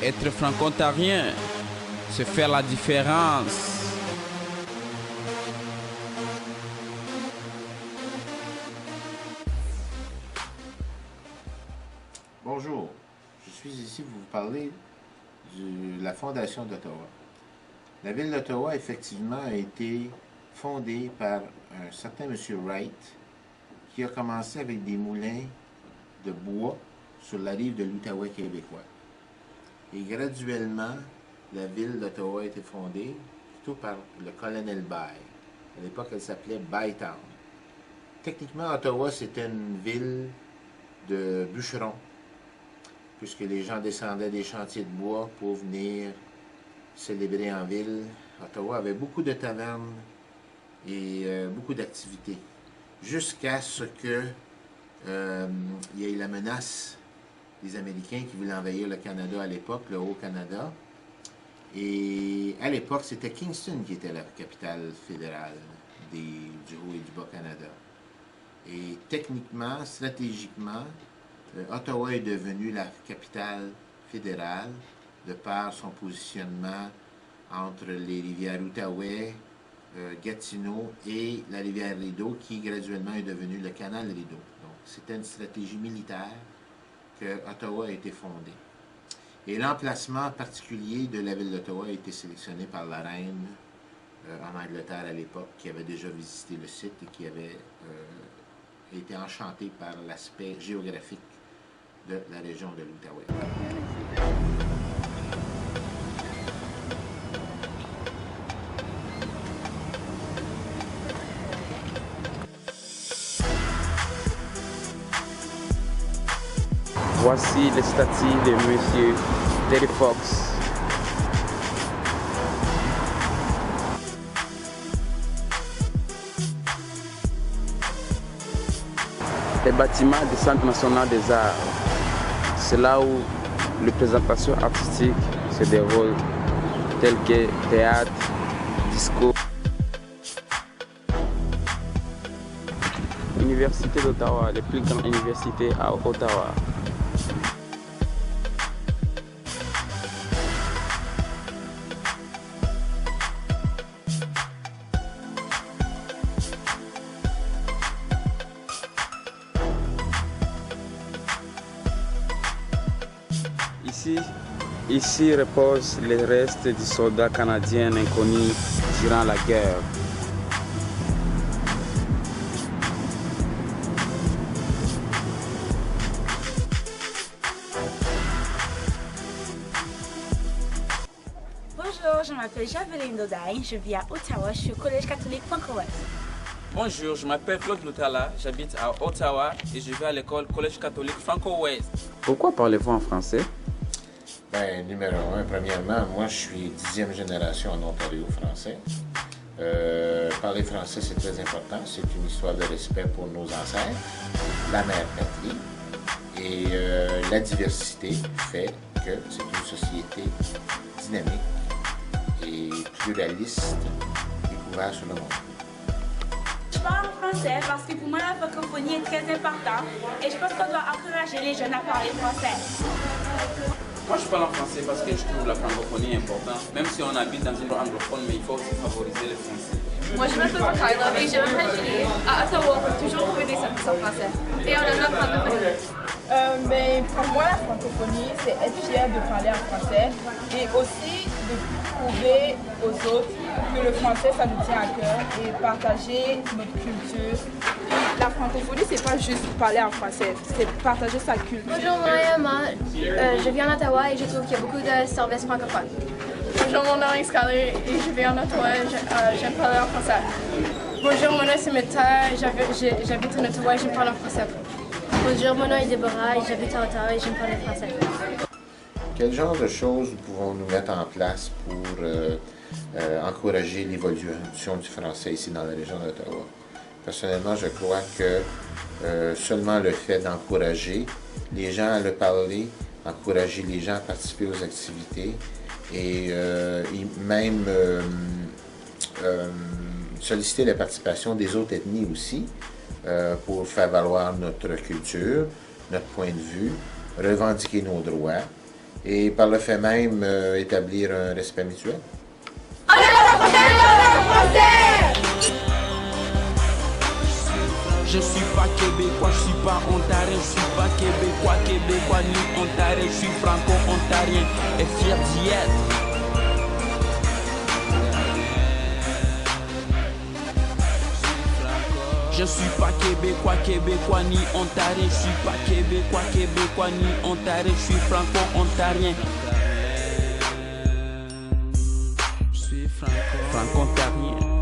Être franco-ontarien, c'est faire la différence. Bonjour, je suis ici pour vous parler de la Fondation d'Ottawa. La ville d'Ottawa, effectivement, a été fondée par un certain M. Wright, qui a commencé avec des moulins de bois sur la rive de l'Outaouais québécois. Et graduellement, la ville d'Ottawa a été fondée plutôt par le colonel Bay. À l'époque, elle s'appelait Bytown. Techniquement, Ottawa, c'était une ville de bûcherons, puisque les gens descendaient des chantiers de bois pour venir célébrer en ville. Ottawa avait beaucoup de tavernes et beaucoup d'activités, jusqu'à ce que il y ait la menace des Américains qui voulaient envahir le Canada à l'époque, le Haut-Canada. Et à l'époque, c'était Kingston qui était la capitale fédérale du Haut et du Bas-Canada. Et techniquement, stratégiquement, Ottawa est devenue la capitale fédérale de par son positionnement entre les rivières Outaouais, Gatineau et la rivière Rideau, qui graduellement est devenue le canal Rideau. Donc, c'était une stratégie militaire que Ottawa a été fondée. Et l'emplacement particulier de la ville d'Ottawa a été sélectionné par la reine en Angleterre à l'époque, qui avait déjà visité le site et qui avait été enchantée par l'aspect géographique de la région de l'Outaouais. Voici le statut de M. Terry Fox. Les bâtiments du Centre national des arts, c'est là où les présentations artistiques se déroulent, telles que théâtre, disco. Université d'Ottawa, la plus grande université à Ottawa. Ici reposent les restes du soldat canadien inconnu durant la guerre. Bonjour, je m'appelle Javeline Dodaille, je vis à Ottawa, je suis au Collège catholique Franco-Ouest. Bonjour, je m'appelle Claude Loutala, j'habite à Ottawa et je vais à l'école Collège catholique Franco-Ouest. Pourquoi parlez-vous en français? Ben, numéro un, premièrement, moi je suis 10e génération en Ontario français. Parler français, c'est très important. C'est une histoire de respect pour nos ancêtres, la mère patrie. Et la diversité fait que c'est une société dynamique et pluraliste et ouverte sur le monde. Je parle français parce que pour moi la francophonie est très importante et je pense qu'on doit encourager les jeunes à parler français. Moi, je parle en français parce que je trouve la francophonie importante. Même si on habite dans une anglophone, mais il faut aussi favoriser le français. Moi, je m'appelle Kyla et j'aimerais aller à Ottawa pour toujours trouver des services en français. Et on a notre francophonie. Mais pour moi, la francophonie, c'est être fier de parler en français et aussi de prouver aux autres que le français, ça nous tient à cœur et partager notre culture. La francophonie, c'est pas juste parler en français, c'est partager sa culture. Bonjour, moi, je vis en Ottawa et je trouve qu'il y a beaucoup de services francophones. Bonjour, mon nom est Skyler et je vis en Ottawa et j'aime parler en français. Bonjour, mon nom est Meta, j'habite en Ottawa et j'aime parler en français. Bonjour, mon nom est Déborah et j'habite à Ottawa et j'aime parler français. Quel genre de choses pouvons-nous mettre en place pour encourager l'évolution du français ici dans la région d'Ottawa? Personnellement, je crois que seulement le fait d'encourager les gens à le parler, encourager les gens à participer aux activités et même solliciter la participation des autres ethnies aussi pour faire valoir notre culture, notre point de vue, revendiquer nos droits et par le fait même établir un respect mutuel. Je suis pas québécois, je suis pas ontarien, je suis pas québécois ni ontarien, je suis franco-ontarien et fier d'y être. Je suis pas québécois ni ontarien, je suis pas québécois ni ontarien, je suis franco-ontarien. Je suis franco-ontarien.